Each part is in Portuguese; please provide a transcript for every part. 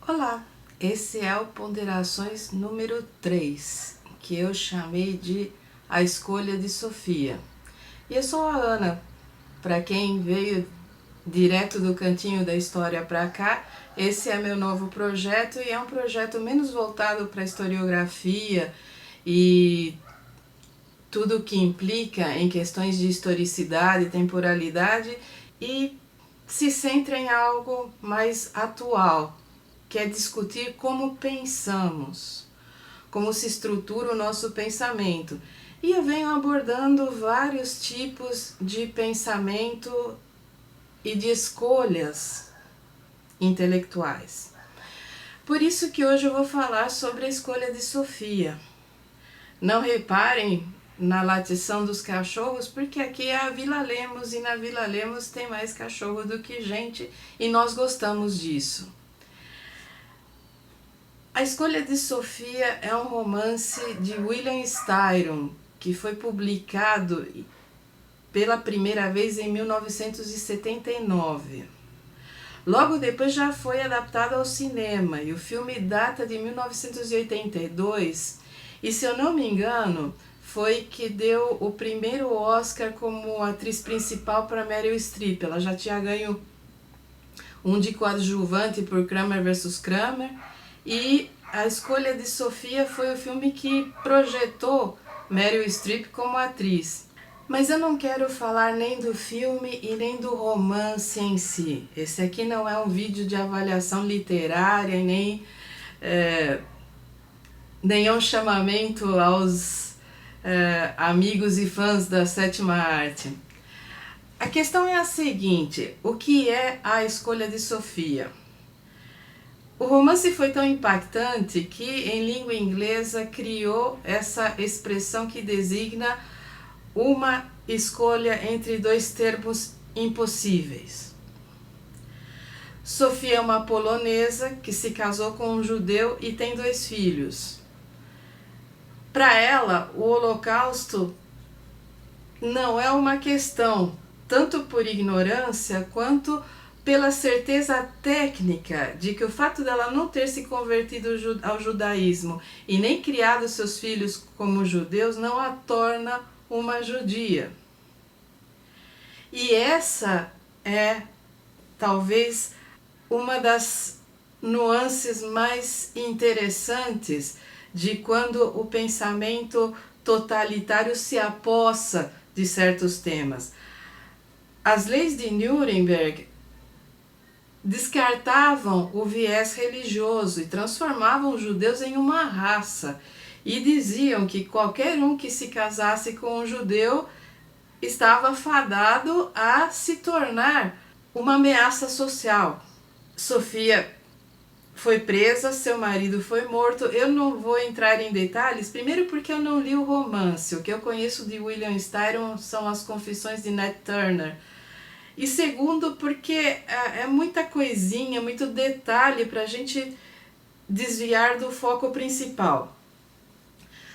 Olá, esse é o Ponderações número 3, que eu chamei de A Escolha de Sofia. E eu sou a Ana. Para quem veio direto do cantinho da história para cá, esse é meu novo projeto e é um projeto menos voltado para historiografia e tudo que implica em questões de historicidade, temporalidade, e se centra em algo mais atual, que é discutir como pensamos, como se estrutura o nosso pensamento. E eu venho abordando vários tipos de pensamento e de escolhas intelectuais. Por isso que hoje eu vou falar sobre a escolha de Sofia. Não reparem na latição dos cachorros, porque aqui é a Vila Lemos e na Vila Lemos tem mais cachorro do que gente e nós gostamos disso. A Escolha de Sofia é um romance de William Styron, que foi publicado pela primeira vez em 1979. Logo depois já foi adaptado ao cinema e o filme data de 1982 e, se eu não me engano, foi que deu o primeiro Oscar como atriz principal para Meryl Streep. Ela já tinha ganho um de coadjuvante por Kramer vs. Kramer. E A Escolha de Sofia foi o filme que projetou Meryl Streep como atriz. Mas eu não quero falar nem do filme e nem do romance em si. Esse aqui não é um vídeo de avaliação literária, nem nenhum chamamento aos amigos e fãs da sétima arte. A questão é a seguinte: o que é A Escolha de Sofia? O romance foi tão impactante que, em língua inglesa, criou essa expressão que designa uma escolha entre dois termos impossíveis. Sofia é uma polonesa que se casou com um judeu e tem 2 filhos. Para ela, o Holocausto não é uma questão, tanto por ignorância quanto pela certeza técnica de que o fato dela não ter se convertido ao judaísmo e nem criado seus filhos como judeus não a torna uma judia. E essa é talvez uma das nuances mais interessantes de quando o pensamento totalitário se apossa de certos temas. As leis de Nuremberg descartavam o viés religioso e transformavam os judeus em uma raça e diziam que qualquer um que se casasse com um judeu estava fadado a se tornar uma ameaça social. Sofia foi presa, seu marido foi morto. Eu não vou entrar em detalhes, primeiro porque eu não li o romance. O que eu conheço de William Styron são as Confissões de Nat Turner. E segundo, porque é muita coisinha, muito detalhe para a gente desviar do foco principal.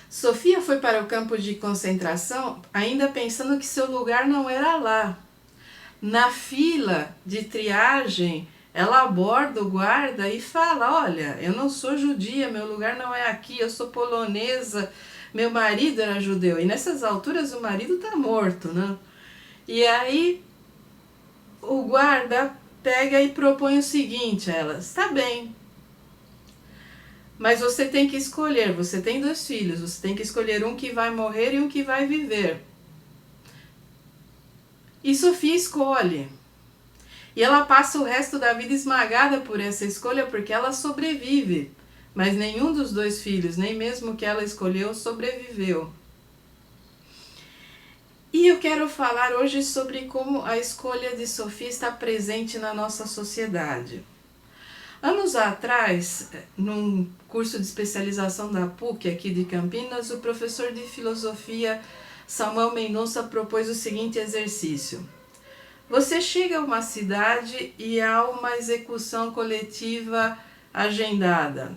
Sofia foi para o campo de concentração ainda pensando que seu lugar não era lá. Na fila de triagem, ela aborda o guarda e fala: olha, eu não sou judia, meu lugar não é aqui, eu sou polonesa, meu marido era judeu. E nessas alturas o marido está morto, né? E aí o guarda pega e propõe o seguinte a ela: está bem, mas você tem que escolher, você tem 2 filhos, você tem que escolher um que vai morrer e um que vai viver. E Sofia escolhe. E ela passa o resto da vida esmagada por essa escolha porque ela sobrevive. Mas nenhum dos 2 filhos, nem mesmo que ela escolheu, sobreviveu. E eu quero falar hoje sobre como a escolha de Sofia está presente na nossa sociedade. Anos atrás, num curso de especialização da PUC aqui de Campinas, o professor de filosofia Samuel Mendonça propôs o seguinte exercício: você chega a uma cidade e há uma execução coletiva agendada.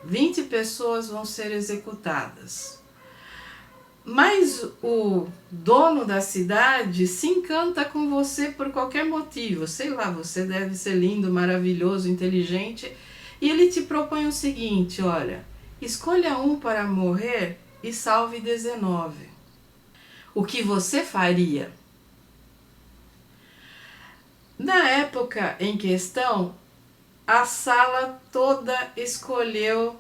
20 pessoas vão ser executadas. Mas o dono da cidade se encanta com você por qualquer motivo. Sei lá, você deve ser lindo, maravilhoso, inteligente. E ele te propõe o seguinte, olha, escolha um para morrer e salve 19. O que você faria? Na época em questão, a sala toda escolheu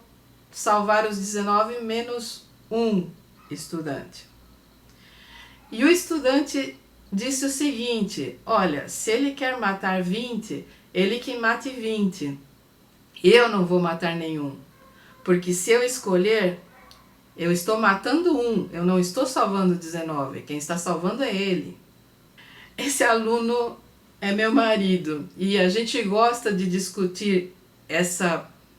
salvar os 19 menos um estudante. E o estudante disse o seguinte, olha, se ele quer matar 20, ele que mate 20. Eu não vou matar nenhum, porque se eu escolher, eu estou matando um, eu não estou salvando 19, quem está salvando é ele. Esse aluno é meu marido e a gente gosta de discutir esse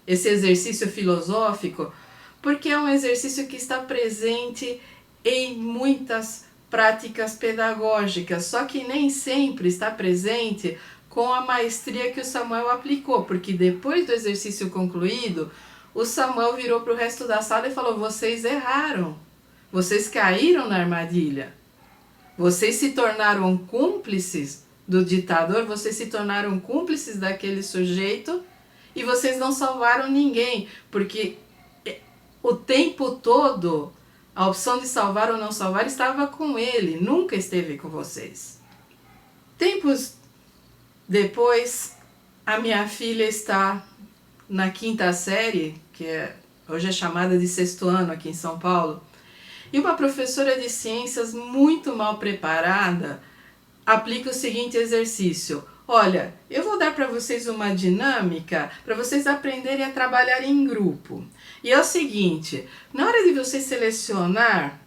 exercício filosófico porque é um exercício que está presente em muitas práticas pedagógicas, só que nem sempre está presente com a maestria que o Samuel aplicou, porque depois do exercício concluído, o Samuel virou para o resto da sala e falou, vocês erraram, vocês caíram na armadilha, vocês se tornaram cúmplices do ditador, vocês se tornaram cúmplices daquele sujeito e vocês não salvaram ninguém, porque o tempo todo a opção de salvar ou não salvar estava com ele, nunca esteve com vocês. Tempos depois, a minha filha está na 5ª série, que hoje é chamada de 6º ano aqui em São Paulo, e uma professora de ciências muito mal preparada aplica o seguinte exercício. Olha, eu vou dar para vocês uma dinâmica para vocês aprenderem a trabalhar em grupo. E é o seguinte, na hora de você selecionar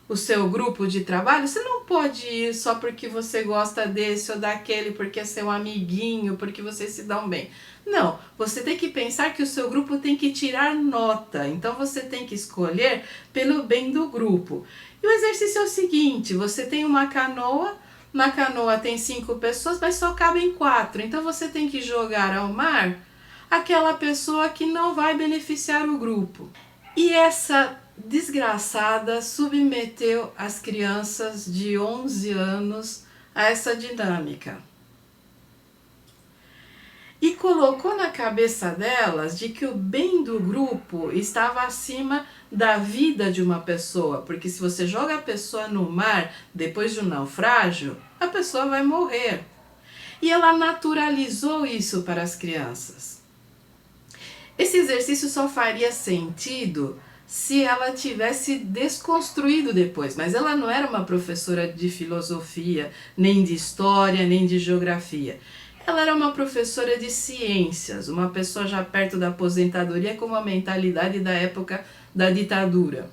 o seu grupo de trabalho, você não pode ir só porque você gosta desse ou daquele, porque é seu amiguinho, porque vocês se dão bem. Não, você tem que pensar que o seu grupo tem que tirar nota, então você tem que escolher pelo bem do grupo. E o exercício é o seguinte, você tem uma canoa, na canoa tem 5 pessoas, mas só cabem 4, então você tem que jogar ao mar aquela pessoa que não vai beneficiar o grupo. E essa desgraçada submeteu as crianças de 11 anos a essa dinâmica. E colocou na cabeça delas de que o bem do grupo estava acima da vida de uma pessoa, porque se você joga a pessoa no mar depois de um naufrágio, a pessoa vai morrer. E ela naturalizou isso para as crianças. Esse exercício só faria sentido se ela tivesse desconstruído depois, mas ela não era uma professora de filosofia, nem de história, nem de geografia. Ela era uma professora de ciências, uma pessoa já perto da aposentadoria com uma mentalidade da época da ditadura.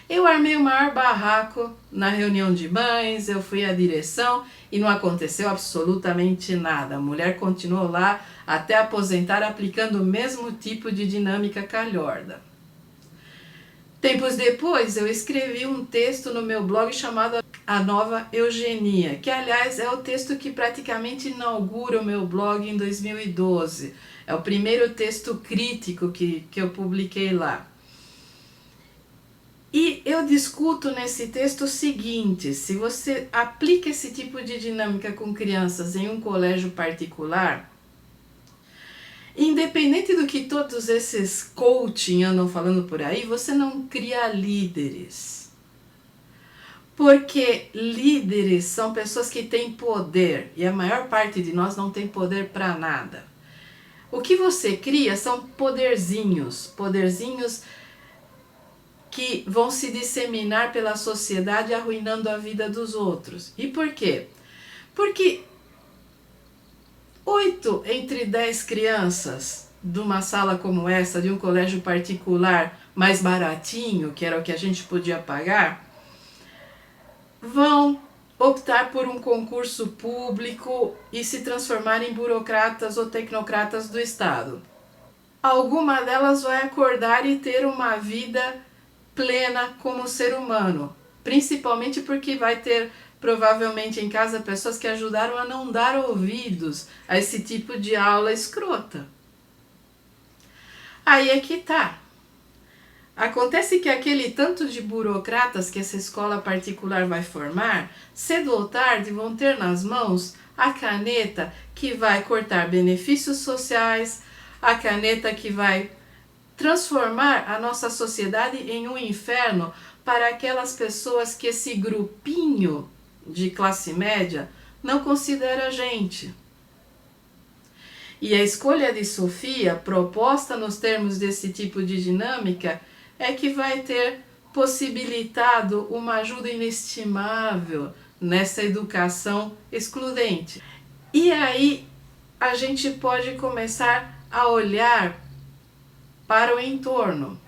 Eu armei o maior barraco na reunião de mães, eu fui à direção e não aconteceu absolutamente nada. A mulher continuou lá até aposentar aplicando o mesmo tipo de dinâmica calhorda. Tempos depois, eu escrevi um texto no meu blog chamado A Nova Eugenia, que aliás é o texto que praticamente inaugura o meu blog em 2012. É o primeiro texto crítico que eu publiquei lá. E eu discuto nesse texto o seguinte, se você aplica esse tipo de dinâmica com crianças em um colégio particular, independente do que todos esses coaching andam falando por aí, você não cria líderes. Porque líderes são pessoas que têm poder e a maior parte de nós não tem poder para nada. O que você cria são poderzinhos que vão se disseminar pela sociedade arruinando a vida dos outros. E por quê? Porque 8 entre 10 crianças de uma sala como essa, de um colégio particular mais baratinho, que era o que a gente podia pagar, vão optar por um concurso público e se transformar em burocratas ou tecnocratas do Estado. Alguma delas vai acordar e ter uma vida plena como ser humano, principalmente porque vai ter provavelmente em casa pessoas que ajudaram a não dar ouvidos a esse tipo de aula escrota. Aí é que tá. Acontece que aquele tanto de burocratas que essa escola particular vai formar, cedo ou tarde vão ter nas mãos a caneta que vai cortar benefícios sociais, a caneta que vai transformar a nossa sociedade em um inferno para aquelas pessoas que esse grupinho de classe média não considera a gente. E a escolha de Sofia, proposta nos termos desse tipo de dinâmica, é que vai ter possibilitado uma ajuda inestimável nessa educação excludente. E aí a gente pode começar a olhar para o entorno.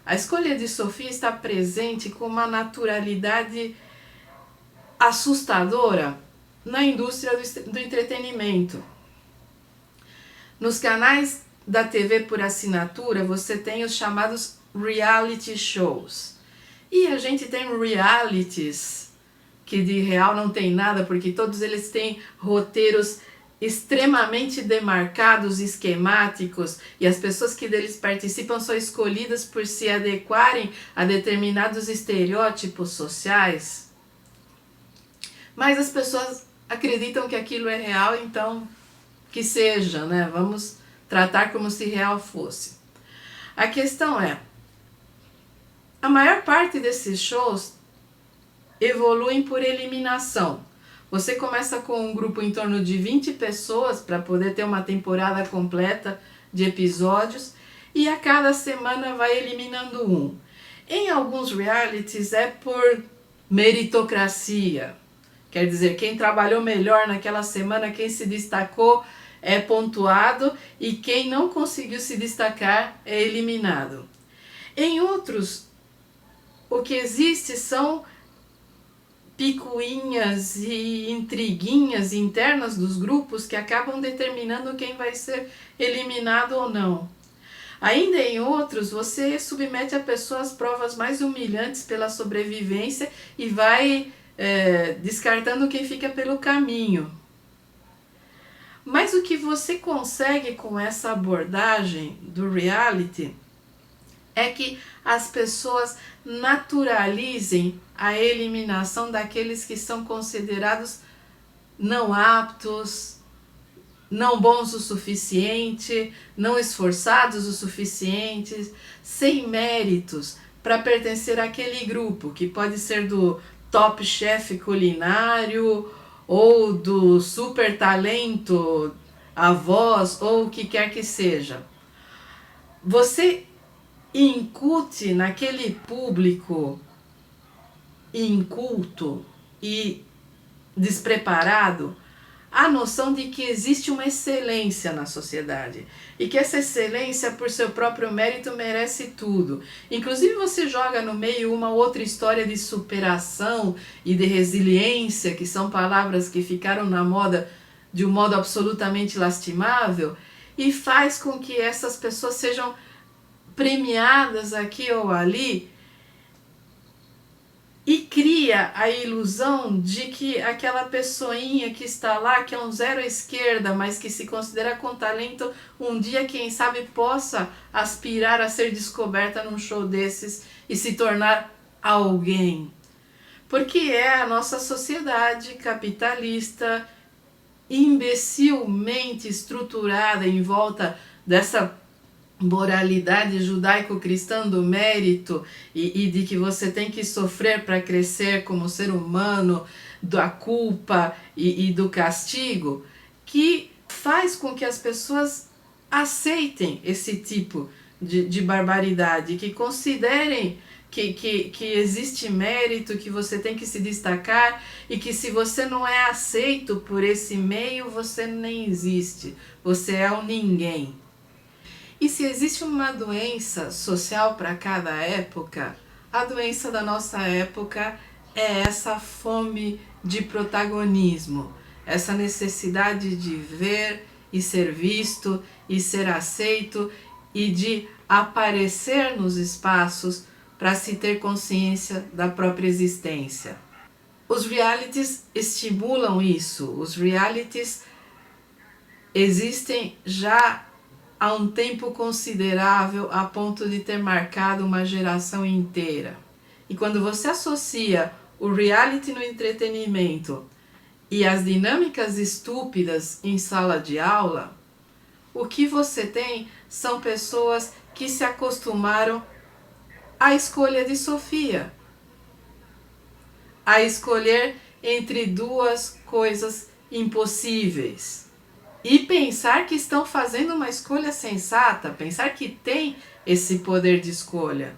A escolha de Sofia está presente com uma naturalidade assustadora na indústria do entretenimento. Nos canais da TV por assinatura, você tem os chamados reality shows. E a gente tem realities que de real não tem nada, porque todos eles têm roteiros extremamente demarcados, esquemáticos, e as pessoas que deles participam são escolhidas por se adequarem a determinados estereótipos sociais. Mas as pessoas acreditam que aquilo é real, então que seja, né? Vamos tratar como se real fosse. A questão é, a maior parte desses shows evoluem por eliminação. Você começa com um grupo em torno de 20 pessoas para poder ter uma temporada completa de episódios e a cada semana vai eliminando um. Em alguns realities é por meritocracia. Quer dizer, quem trabalhou melhor naquela semana, quem se destacou, é pontuado e quem não conseguiu se destacar é eliminado. Em outros, o que existe são picuinhas e intriguinhas internas dos grupos que acabam determinando quem vai ser eliminado ou não. Ainda em outros, você submete a pessoa às provas mais humilhantes pela sobrevivência e vai descartando quem fica pelo caminho. Mas o que você consegue com essa abordagem do reality é que as pessoas naturalizem a eliminação daqueles que são considerados não aptos, não bons o suficiente, não esforçados o suficiente, sem méritos para pertencer àquele grupo, que pode ser do top chef culinário ou do super talento, a voz ou o que quer que seja. Você incute naquele público inculto e despreparado a noção de que existe uma excelência na sociedade e que essa excelência, por seu próprio mérito, merece tudo. Inclusive você joga no meio uma outra história de superação e de resiliência, que são palavras que ficaram na moda de um modo absolutamente lastimável, e faz com que essas pessoas sejam premiadas aqui ou ali, e cria a ilusão de que aquela pessoinha que está lá, que é um zero à esquerda, mas que se considera com talento, um dia, quem sabe, possa aspirar a ser descoberta num show desses e se tornar alguém. Porque é a nossa sociedade capitalista, imbecilmente estruturada em volta dessa moralidade judaico-cristã do mérito e de que você tem que sofrer para crescer como ser humano, da culpa e do castigo, que faz com que as pessoas aceitem esse tipo de barbaridade, que considerem que existe mérito, que você tem que se destacar e que se você não é aceito por esse meio, você nem existe, você é um ninguém. E se existe uma doença social para cada época, a doença da nossa época é essa fome de protagonismo, essa necessidade de ver e ser visto e ser aceito e de aparecer nos espaços para se ter consciência da própria existência. Os realities estimulam isso, os realities existem já há um tempo considerável a ponto de ter marcado uma geração inteira. E quando você associa o reality no entretenimento e as dinâmicas estúpidas em sala de aula, o que você tem são pessoas que se acostumaram à escolha de Sofia, a escolher entre duas coisas impossíveis e pensar que estão fazendo uma escolha sensata, pensar que tem esse poder de escolha.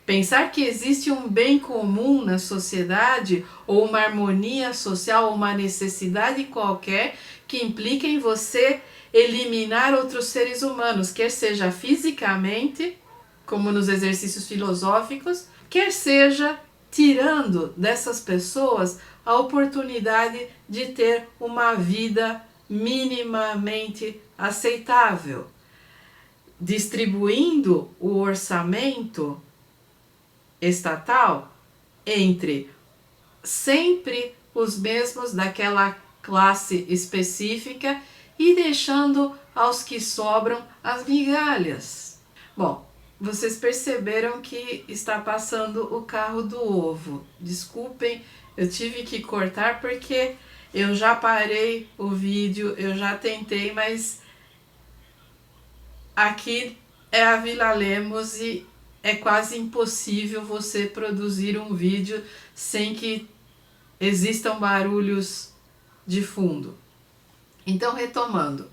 Pensar que existe um bem comum na sociedade, ou uma harmonia social, ou uma necessidade qualquer que implica em você eliminar outros seres humanos, quer seja fisicamente, como nos exercícios filosóficos, quer seja tirando dessas pessoas a oportunidade de ter uma vida minimamente aceitável, distribuindo o orçamento estatal entre sempre os mesmos daquela classe específica e deixando aos que sobram as migalhas. Bom, vocês perceberam que está passando o carro do ovo. Desculpem, eu tive que cortar porque eu já parei o vídeo, eu já tentei, mas aqui é a Vila Lemos e é quase impossível você produzir um vídeo sem que existam barulhos de fundo. Então, retomando.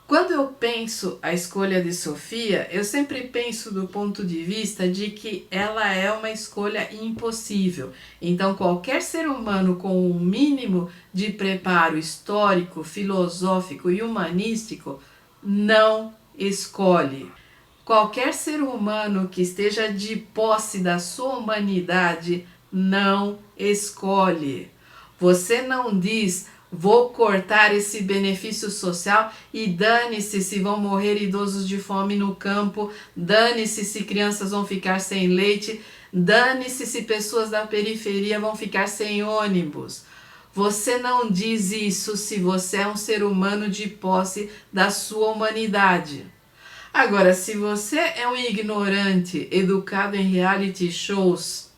Quando eu penso a escolha de Sofia, eu sempre penso do ponto de vista de que ela é uma escolha impossível. Então, qualquer ser humano com um mínimo de preparo histórico, filosófico e humanístico não escolhe. Qualquer ser humano que esteja de posse da sua humanidade não escolhe. Você não diz: vou cortar esse benefício social e dane-se se vão morrer idosos de fome no campo, dane-se se crianças vão ficar sem leite, dane-se se pessoas da periferia vão ficar sem ônibus. Você não diz isso se você é um ser humano de posse da sua humanidade. Agora, se você é um ignorante educado em reality shows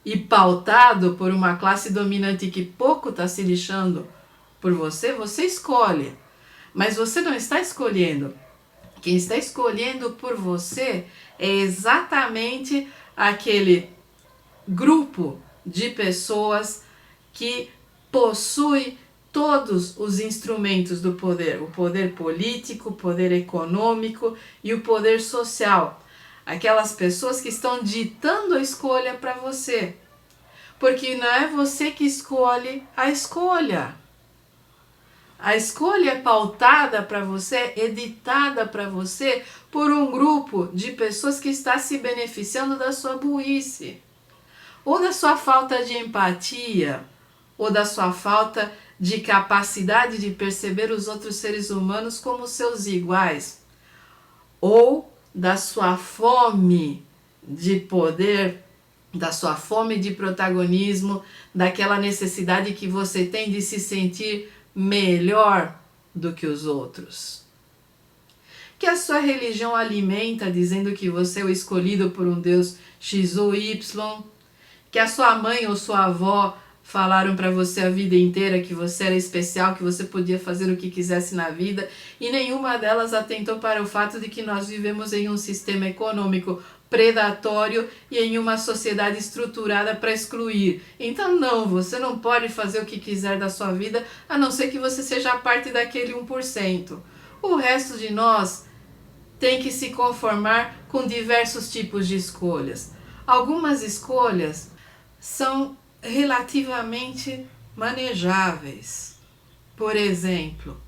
e pautado por uma classe dominante que pouco está se lixando por você, você escolhe. Mas você não está escolhendo. Quem está escolhendo por você é exatamente aquele grupo de pessoas que possui todos os instrumentos do poder, o poder político, o poder econômico e o poder social. Aquelas pessoas que estão ditando a escolha para você. Porque não é você que escolhe a escolha. A escolha é pautada para você, editada para você por um grupo de pessoas que está se beneficiando da sua burrice, ou da sua falta de empatia, ou da sua falta de capacidade de perceber os outros seres humanos como seus iguais, ou da sua fome de poder, da sua fome de protagonismo, daquela necessidade que você tem de se sentir melhor do que os outros. Que a sua religião alimenta dizendo que você é o escolhido por um Deus X ou Y, que a sua mãe ou sua avó falaram para você a vida inteira que você era especial, que você podia fazer o que quisesse na vida, e nenhuma delas atentou para o fato de que nós vivemos em um sistema econômico predatório e em uma sociedade estruturada para excluir. Então não, você não pode fazer o que quiser da sua vida, a não ser que você seja parte daquele 1%. O resto de nós tem que se conformar com diversos tipos de escolhas. Algumas escolhas são relativamente manejáveis. Por exemplo,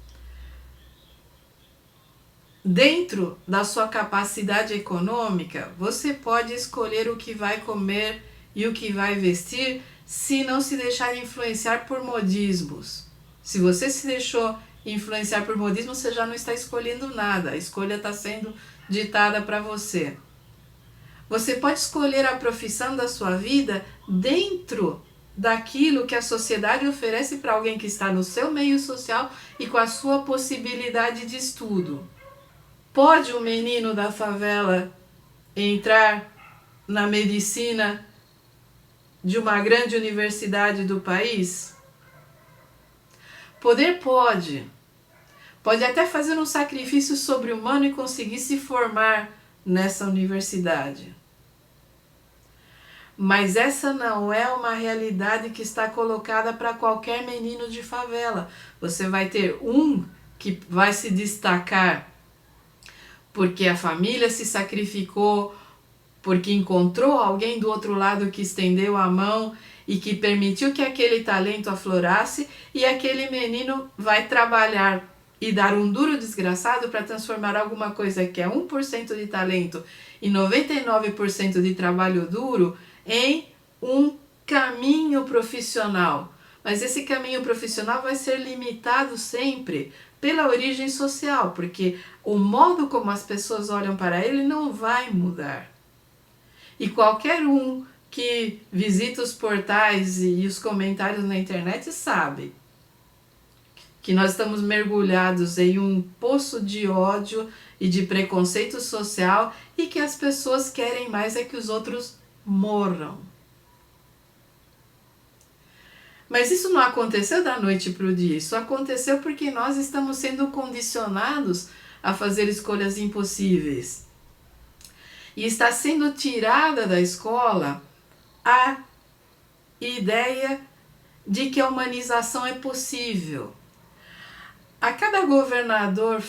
dentro da sua capacidade econômica, você pode escolher o que vai comer e o que vai vestir se não se deixar influenciar por modismos. Se você se deixou influenciar por modismo, você já não está escolhendo nada, a escolha está sendo ditada para você. Você pode escolher a profissão da sua vida dentro daquilo que a sociedade oferece para alguém que está no seu meio social e com a sua possibilidade de estudo. Pode um menino da favela entrar na medicina de uma grande universidade do país? Poder pode, pode até fazer um sacrifício sobre-humano e conseguir se formar nessa universidade. Mas essa não é uma realidade que está colocada para qualquer menino de favela. Você vai ter um que vai se destacar porque a família se sacrificou, porque encontrou alguém do outro lado que estendeu a mão e que permitiu que aquele talento aflorasse, e aquele menino vai trabalhar e dar um duro desgraçado para transformar alguma coisa que é 1% de talento e 99% de trabalho duro em um caminho profissional. Mas esse caminho profissional vai ser limitado sempre pela origem social, porque o modo como as pessoas olham para ele não vai mudar. E qualquer um que visita os portais e os comentários na internet sabe que nós estamos mergulhados em um poço de ódio e de preconceito social, e que as pessoas querem mais é que os outros morram. Mas isso não aconteceu da noite para o dia, isso aconteceu porque nós estamos sendo condicionados a fazer escolhas impossíveis. E está sendo tirada da escola a ideia de que a humanização é possível. A cada governador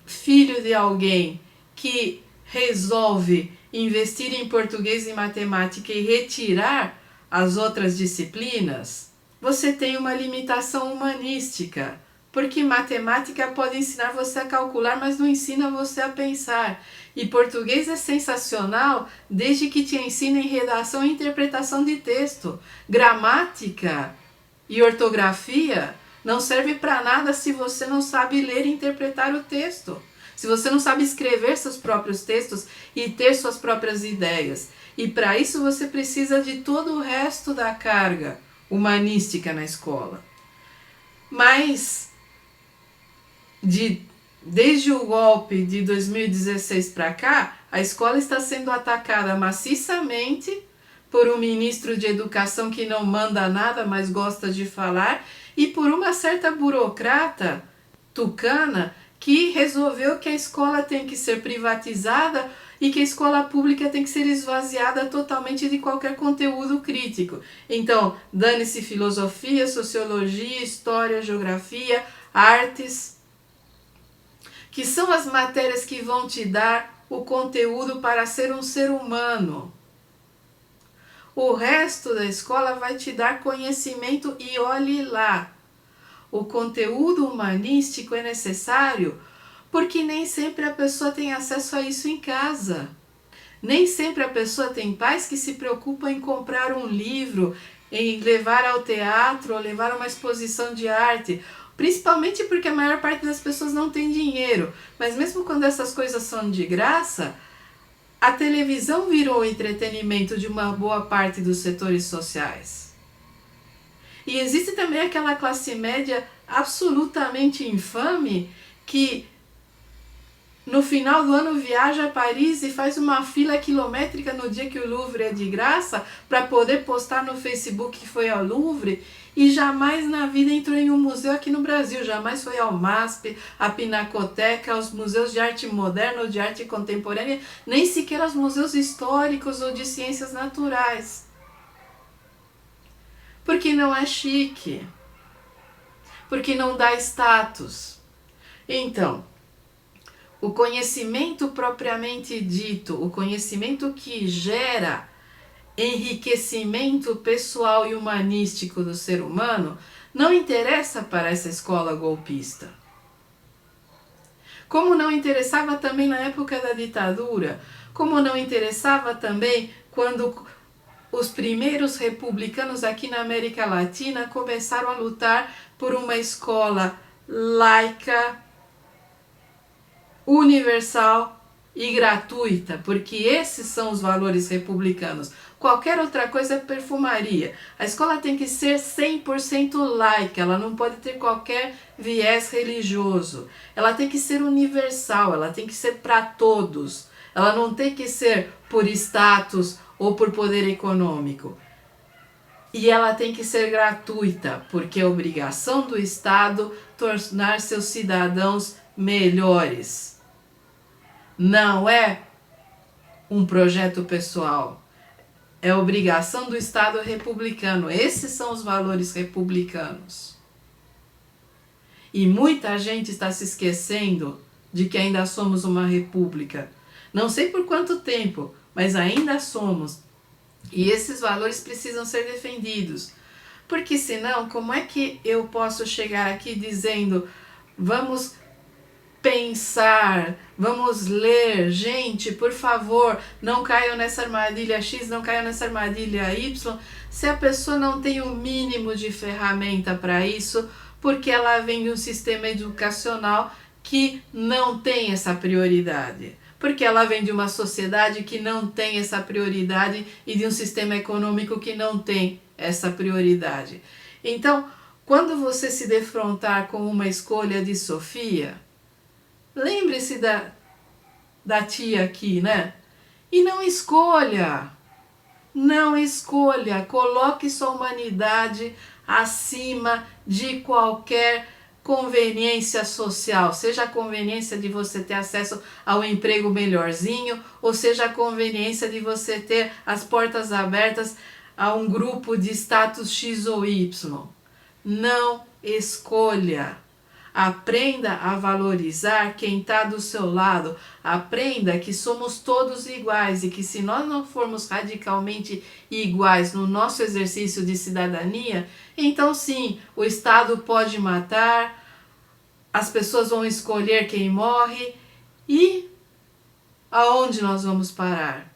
filho de alguém que resolve investir em português e matemática e retirar as outras disciplinas, você tem uma limitação humanística, porque matemática pode ensinar você a calcular, mas não ensina você a pensar. E português é sensacional desde que te ensinem redação e interpretação de texto. Gramática e ortografia não serve para nada se você não sabe ler e interpretar o texto. Se você não sabe escrever seus próprios textos e ter suas próprias ideias. E para isso você precisa de todo o resto da carga humanística na escola. Mas desde o golpe de 2016 para cá, a escola está sendo atacada maciçamente por um ministro de educação que não manda nada, mas gosta de falar, e por uma certa burocrata tucana que resolveu que a escola tem que ser privatizada e que a escola pública tem que ser esvaziada totalmente de qualquer conteúdo crítico. Então, dane-se filosofia, sociologia, história, geografia, artes, que são as matérias que vão te dar o conteúdo para ser um ser humano. O resto da escola vai te dar conhecimento, e olhe lá. O conteúdo humanístico é necessário porque nem sempre a pessoa tem acesso a isso em casa. Nem sempre a pessoa tem pais que se preocupam em comprar um livro, em levar ao teatro, ou levar a uma exposição de arte. Principalmente porque a maior parte das pessoas não tem dinheiro. Mas mesmo quando essas coisas são de graça, a televisão virou o entretenimento de uma boa parte dos setores sociais. E existe também aquela classe média absolutamente infame que no final do ano viaja a Paris e faz uma fila quilométrica no dia que o Louvre é de graça para poder postar no Facebook que foi ao Louvre, e jamais na vida entrou em um museu aqui no Brasil, jamais foi ao MASP, à Pinacoteca, aos museus de arte moderna ou de arte contemporânea, nem sequer aos museus históricos ou de ciências naturais. Porque não é chique, porque não dá status. Então, o conhecimento propriamente dito, o conhecimento que gera enriquecimento pessoal e humanístico do ser humano, não interessa para essa escola golpista. Como não interessava também na época da ditadura, como não interessava também quando os primeiros republicanos aqui na América Latina começaram a lutar por uma escola laica, universal e gratuita, porque esses são os valores republicanos. Qualquer outra coisa é perfumaria. A escola tem que ser 100% laica, ela não pode ter qualquer viés religioso. Ela tem que ser universal, ela tem que ser para todos. Ela não tem que ser por status ou por poder econômico. E ela tem que ser gratuita, porque é obrigação do Estado tornar seus cidadãos melhores. Não é um projeto pessoal, é obrigação do Estado republicano. Esses são os valores republicanos. E muita gente está se esquecendo de que ainda somos uma república. Não sei por quanto tempo, mas ainda somos. E esses valores precisam ser defendidos. Porque senão, como é que eu posso chegar aqui dizendo, vamos pensar, vamos ler, gente, por favor, não caiam nessa armadilha X, não caiam nessa armadilha Y, se a pessoa não tem o mínimo de ferramenta para isso, porque ela vem de um sistema educacional que não tem essa prioridade. Porque ela vem de uma sociedade que não tem essa prioridade e de um sistema econômico que não tem essa prioridade. Então, quando você se defrontar com uma escolha de Sofia, lembre-se da tia aqui, né? E não escolha, coloque sua humanidade acima de qualquer conveniência social, seja a conveniência de você ter acesso ao emprego melhorzinho, ou seja a conveniência de você ter as portas abertas a um grupo de status X ou Y. Não escolha. Aprenda a valorizar quem está do seu lado. Aprenda que somos todos iguais e que se nós não formos radicalmente iguais no nosso exercício de cidadania, então sim, o Estado pode matar, as pessoas vão escolher quem morre e aonde nós vamos parar?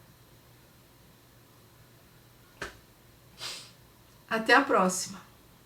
Até a próxima!